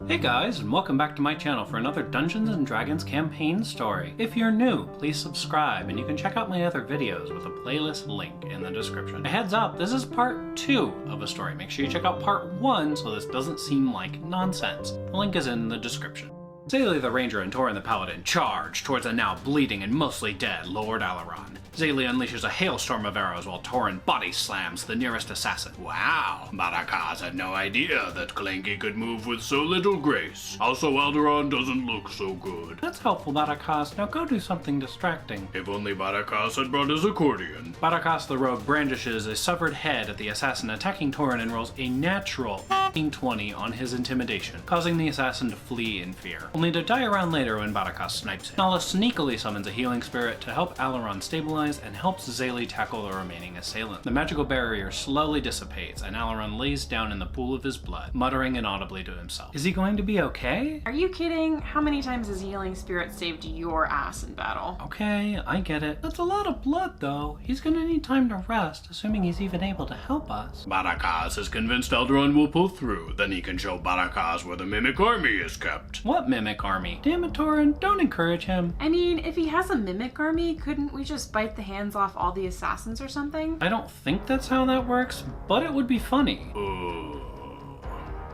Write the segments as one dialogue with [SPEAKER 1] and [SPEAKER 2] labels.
[SPEAKER 1] Hey guys, and welcome back to my channel for another Dungeons & Dragons campaign story. If you're new, please subscribe, and you can check out my other videos with a playlist link in the description. A heads up, this is part 2 of a story. Make sure you check out part 1 so this doesn't seem like nonsense. The link is in the description. Xaeli the Ranger and Torin the Paladin charge towards a now bleeding and mostly dead Lord Alaron. Xaeli unleashes a hailstorm of arrows while Torin body slams the nearest assassin.
[SPEAKER 2] Wow, Barakas had no idea that Clanky could move with so little grace. Also, Alderon doesn't look so good.
[SPEAKER 1] That's helpful, Barakas. Now go do something distracting.
[SPEAKER 2] If only Barakas had brought his accordion.
[SPEAKER 1] Barakas the Rogue brandishes a severed head at the assassin attacking Torin and rolls a natural 20 on his intimidation, causing the assassin to flee in fear, only to die around later when Barakas snipes him. Nala sneakily summons a healing spirit to help Alaron stabilize and helps Xaeli tackle the remaining assailant. The magical barrier slowly dissipates and Alaron lays down in the pool of his blood, muttering inaudibly to himself. Is he going to be okay?
[SPEAKER 3] Are you kidding? How many times has healing spirit saved your ass in battle?
[SPEAKER 1] Okay, I get it. That's a lot of blood though. He's gonna need time to rest, assuming he's even able to help us.
[SPEAKER 2] Barakas is convinced Alderon will pull through, then he can show Barakas where the Mimic Army is kept.
[SPEAKER 1] What Mimic Army? Damn it, Torin, don't encourage him.
[SPEAKER 3] I mean, if he has a mimic army, couldn't we just bite the hands off all the assassins or something?
[SPEAKER 1] I don't think that's how that works, but it would be funny.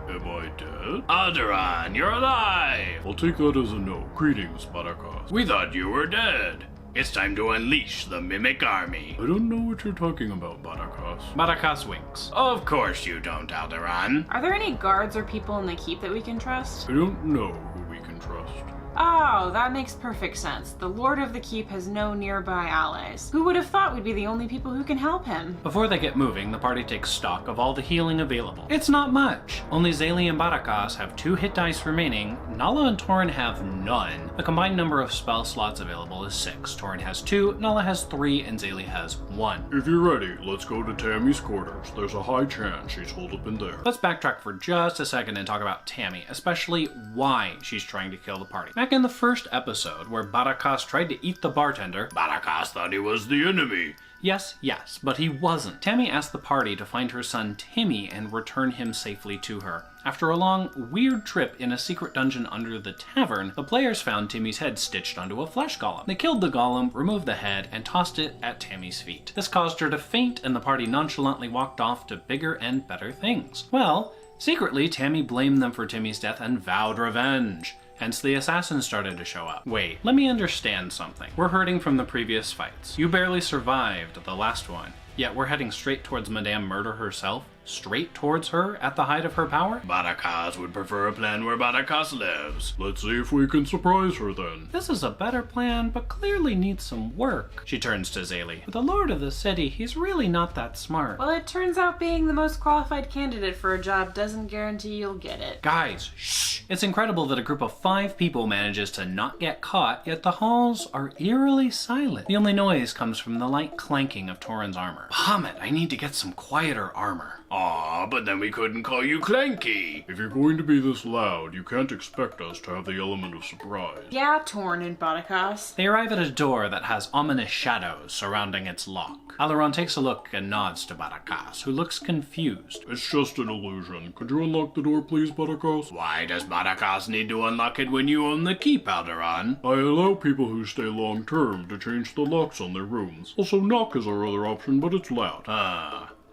[SPEAKER 2] Am I dead? Alderon, you're alive!
[SPEAKER 4] I'll take that as a no. Greetings, Barakas.
[SPEAKER 2] We thought you were dead. It's time to unleash the Mimic Army.
[SPEAKER 4] I don't know what you're talking about, Barakas.
[SPEAKER 1] Barakas winks.
[SPEAKER 2] Of course you don't, Alderon.
[SPEAKER 3] Are there any guards or people in the keep that we can trust?
[SPEAKER 4] I don't know who we can trust.
[SPEAKER 3] Oh, that makes perfect sense. The Lord of the Keep has no nearby allies. Who would have thought we'd be the only people who can help him?
[SPEAKER 1] Before they get moving, the party takes stock of all the healing available. It's not much. Only Xaeli and Barakas have 2 hit dice remaining. Nala and Torin have none. The combined number of spell slots available is 6. Torin has 2, Nala has 3, and Xaeli has 1.
[SPEAKER 4] If you're ready, let's go to Tammy's quarters. There's a high chance she's holed up in there.
[SPEAKER 1] Let's backtrack for just a second and talk about Tammy, especially why she's trying to kill the party. Back in the first episode, where Barakas tried to eat the bartender,
[SPEAKER 2] Barakas thought he was the enemy.
[SPEAKER 1] Yes, but he wasn't. Tammy asked the party to find her son Timmy and return him safely to her. After a long, weird trip in a secret dungeon under the tavern, the players found Timmy's head stitched onto a flesh golem. They killed the golem, removed the head, and tossed it at Tammy's feet. This caused her to faint, and the party nonchalantly walked off to bigger and better things. Well, secretly, Tammy blamed them for Timmy's death and vowed revenge. Hence, the assassins started to show up. Wait, let me understand something. We're hurting from the previous fights. You barely survived the last one, yet we're heading straight towards Madame Murder herself? Straight towards her at the height of her power?
[SPEAKER 2] Barakas would prefer a plan where Barakas lives.
[SPEAKER 4] Let's see if we can surprise her then.
[SPEAKER 1] This is a better plan, but clearly needs some work. She turns to Xaeli. With the Lord of the City, he's really not that smart.
[SPEAKER 3] Well, it turns out being the most qualified candidate for a job doesn't guarantee you'll get it.
[SPEAKER 1] Guys, shh! It's incredible that a group of 5 people manages to not get caught, yet the halls are eerily silent. The only noise comes from the light clanking of Torin's armor. Bahamut, I need to get some quieter armor.
[SPEAKER 2] Aw, but then we couldn't call you Clanky.
[SPEAKER 4] If you're going to be this loud, you can't expect us to have the element of surprise.
[SPEAKER 3] Yeah, Torin and Barakas.
[SPEAKER 1] They arrive at a door that has ominous shadows surrounding its lock. Alaron takes a look and nods to Barakas, who looks confused.
[SPEAKER 4] It's just an illusion. Could you unlock the door, please, Barakas?
[SPEAKER 2] Why does Barakas need to unlock it when you own the keep, Alderon?
[SPEAKER 4] I allow people who stay long-term to change the locks on their rooms. Also, knock is our other option, but it's loud.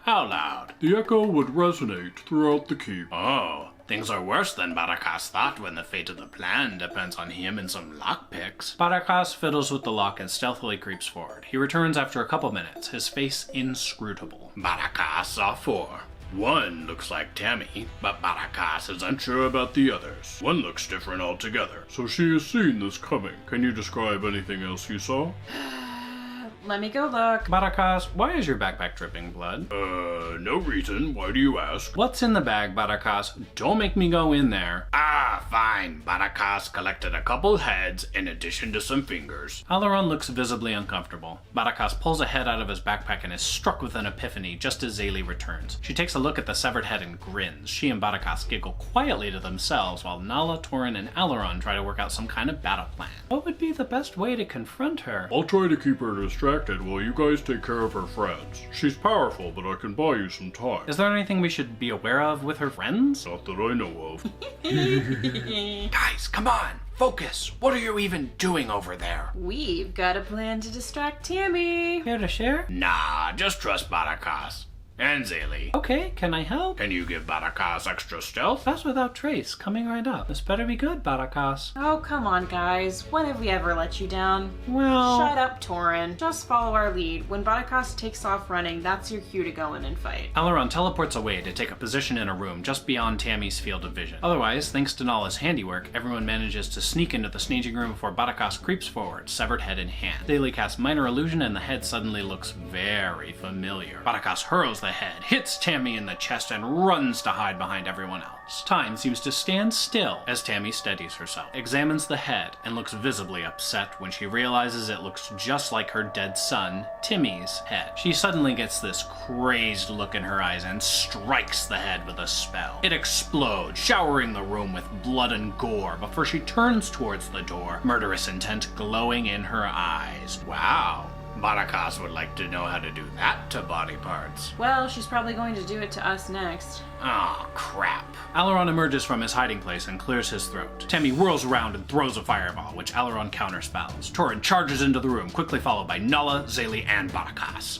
[SPEAKER 2] How loud?
[SPEAKER 4] The echo would resonate throughout the keep.
[SPEAKER 2] Oh, things are worse than Barakas thought when the fate of the plan depends on him and some lockpicks.
[SPEAKER 1] Barakas fiddles with the lock and stealthily creeps forward. He returns after a couple minutes, his face inscrutable.
[SPEAKER 2] Barakas saw 4. One looks like Tammy, but Barakas is unsure about the others. One looks different altogether.
[SPEAKER 4] So she has seen this coming. Can you describe anything else you saw?
[SPEAKER 3] Let me go look.
[SPEAKER 1] Barakas, why is your backpack dripping blood?
[SPEAKER 2] No reason. Why do you ask?
[SPEAKER 1] What's in the bag, Barakas? Don't make me go in there.
[SPEAKER 2] Ah, fine. Barakas collected a couple heads in addition to some fingers.
[SPEAKER 1] Alaron looks visibly uncomfortable. Barakas pulls a head out of his backpack and is struck with an epiphany just as Xaeli returns. She takes a look at the severed head and grins. She and Barakas giggle quietly to themselves while Nala, Torin, and Alaron try to work out some kind of battle plan. What would be the best way to confront her?
[SPEAKER 4] I'll try to keep her distracted while you guys take care of her friends. She's powerful, but I can buy you some time.
[SPEAKER 1] Is there anything we should be aware of with her friends?
[SPEAKER 4] Not that I know of.
[SPEAKER 2] Guys, come on. Focus. What are you even doing over there?
[SPEAKER 3] We've got a plan to distract Tammy.
[SPEAKER 1] Care to share?
[SPEAKER 2] Nah, just trust Barakas. And Xaeli.
[SPEAKER 1] Okay, can I help?
[SPEAKER 2] Can you give Barakas extra stealth?
[SPEAKER 1] Fast without trace, coming right up. This better be good, Barakas.
[SPEAKER 3] Oh, come on, guys. When have we ever let you down?
[SPEAKER 1] Well...
[SPEAKER 3] Shut up, Torin. Just follow our lead. When Barakas takes off running, that's your cue to go in and fight.
[SPEAKER 1] Alaron teleports away to take a position in a room just beyond Tammy's field of vision. Otherwise, thanks to Nala's handiwork, everyone manages to sneak into the staging room before Barakas creeps forward, severed head in hand. Xaeli casts minor illusion and the head suddenly looks very familiar. Barakas hurls the head, hits Tammy in the chest, and runs to hide behind everyone else. Time seems to stand still as Tammy steadies herself, examines the head, and looks visibly upset when she realizes it looks just like her dead son, Timmy's head. She suddenly gets this crazed look in her eyes and strikes the head with a spell. It explodes, showering the room with blood and gore before she turns towards the door, murderous intent glowing in her eyes.
[SPEAKER 2] Wow. Barakas would like to know how to do that to body parts.
[SPEAKER 3] Well, she's probably going to do it to us next.
[SPEAKER 2] Oh, crap.
[SPEAKER 1] Alaron emerges from his hiding place and clears his throat. Tammy whirls around and throws a fireball, which Alaron counterspells. Torin charges into the room, quickly followed by Nala, Xaeli, and Barakas.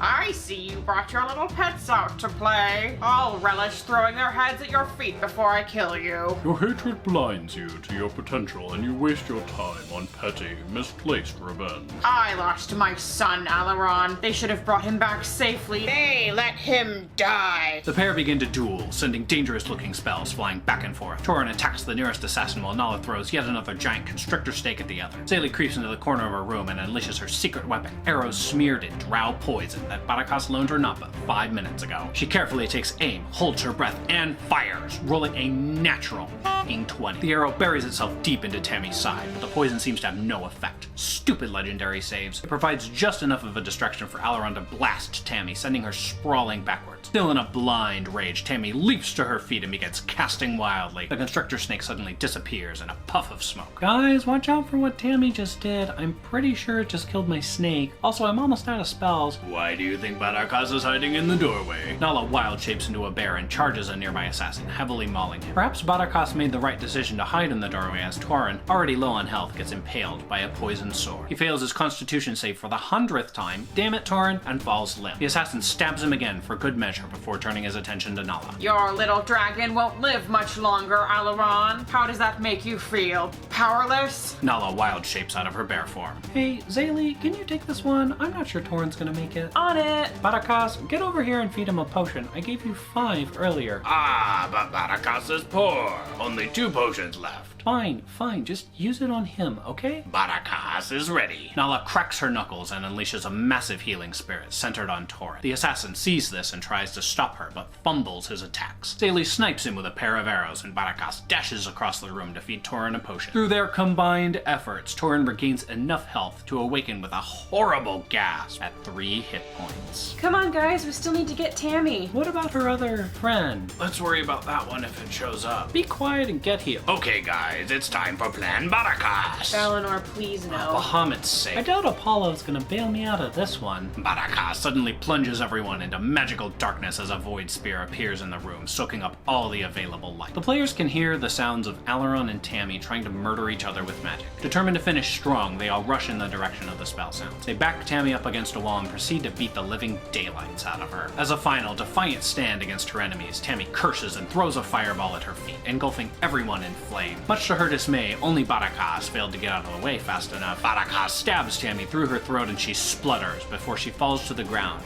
[SPEAKER 3] I see you brought your little pets out to play. I'll relish throwing their heads at your feet before I kill you.
[SPEAKER 4] Your hatred blinds you to your potential and you waste your time on petty, misplaced revenge.
[SPEAKER 3] I lost my son, Alaron. They should have brought him back safely. They let him die.
[SPEAKER 1] The pair begin to duel, sending dangerous-looking spells flying back and forth. Torin attacks the nearest assassin while Nala throws yet another giant constrictor stake at the other. Xaeli creeps into the corner of her room and unleashes her secret weapon, arrows smeared in drow poison that Barakas loaned her not but 5 minutes ago. She carefully takes aim, holds her breath, and fires, rolling a natural 20. The arrow buries itself deep into Tammy's side, but the poison seems to have no effect. Stupid legendary saves. It provides just enough of a distraction for Alaron to blast Tammy, sending her sprawling backwards. Still in a blind rage, Tammy leaps to her feet and begins casting wildly. The constrictor snake suddenly disappears in a puff of smoke. Guys, watch out for what Tammy just did. I'm pretty sure it just killed my snake. Also, I'm almost out of spells.
[SPEAKER 2] Why do you think Barakas is hiding in the doorway?
[SPEAKER 1] Nala wild shapes into a bear and charges a nearby assassin, heavily mauling him. Perhaps Barakas made the right decision to hide in the doorway as Torin, already low on health, gets impaled by a poisoned sword. He fails his constitution save for the 100th time, damn it Torin, and falls limp. The assassin stabs him again for good measure before turning his attention to Nala.
[SPEAKER 3] Your little dragon won't live much longer, Alaron. How does that make you feel? Powerless?
[SPEAKER 1] Nala wild shapes out of her bear form. Hey, Xaeli, can you take this one? I'm not sure Torin's gonna make it.
[SPEAKER 3] On it.
[SPEAKER 1] Barakas, get over here and feed him a potion. I gave you 5 earlier.
[SPEAKER 2] Ah, but Barakas is poor. Only 2 potions left.
[SPEAKER 1] Fine, just use it on him, okay?
[SPEAKER 2] Barakas is ready.
[SPEAKER 1] Nala cracks her knuckles and unleashes a massive healing spirit centered on Torin. The assassin sees this and tries to stop her, but fumbles his attacks. Xaeli snipes him with a pair of arrows, and Barakas dashes across the room to feed Torin a potion. Through their combined efforts, Torin regains enough health to awaken with a horrible gasp at 3 hit points.
[SPEAKER 3] Come on, guys, we still need to get Tammy.
[SPEAKER 1] What about her other friend?
[SPEAKER 2] Let's worry about that one if it shows up.
[SPEAKER 1] Be quiet and get healed.
[SPEAKER 2] Okay, guys, it's time for Plan Barakas.
[SPEAKER 3] Eleanor, please no.
[SPEAKER 1] Bahamut's sake. I doubt Apollo's gonna bail me out of this one.
[SPEAKER 2] Barakas
[SPEAKER 1] Suddenly plunges everyone into magical darkness as a void spear appears in the room, soaking up all the available light. The players can hear the sounds of Alaron and Tammy trying to murder each other with magic. Determined to finish strong, they all rush in the direction of the spell sounds. They back Tammy up against a wall and proceed to beat the living daylights out of her. As a final, defiant stand against her enemies, Tammy curses and throws a fireball at her feet, engulfing everyone in flame. Much to her dismay, only Barakas failed to get out of the way fast enough. Barakas stabs Tammy through her throat and she splutters before she falls to the ground,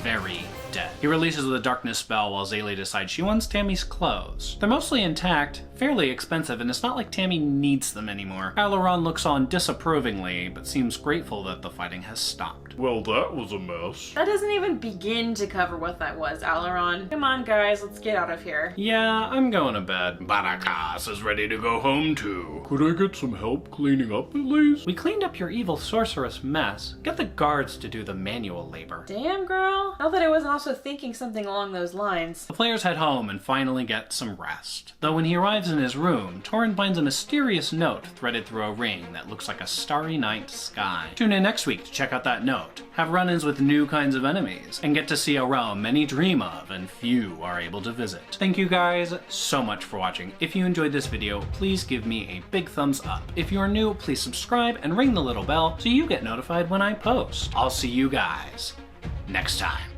[SPEAKER 1] very dead. He releases the darkness spell while Xaeli decides she wants Tammy's clothes. They're mostly intact, fairly expensive, and it's not like Tammy needs them anymore. Aileron looks on disapprovingly, but seems grateful that the fighting has stopped.
[SPEAKER 4] Well, that was a mess.
[SPEAKER 3] That doesn't even begin to cover what that was, Aileron. Come on, guys, let's get out of here.
[SPEAKER 1] Yeah, I'm going to bed.
[SPEAKER 2] Barakas is ready to go home too.
[SPEAKER 4] Could I get some help cleaning up at least?
[SPEAKER 1] We cleaned up your evil sorceress mess. Get the guards to do the manual labor.
[SPEAKER 3] Damn, girl. Not that I wasn't also thinking something along those lines.
[SPEAKER 1] The players head home and finally get some rest. Though when he arrives in his room, Torin finds a mysterious note threaded through a ring that looks like a starry night sky. Tune in next week to check out that note, have run-ins with new kinds of enemies, and get to see a realm many dream of and few are able to visit. Thank you guys so much for watching. If you enjoyed this video, please give me a big thumbs up. If you are new, please subscribe and ring the little bell so you get notified when I post. I'll see you guys next time.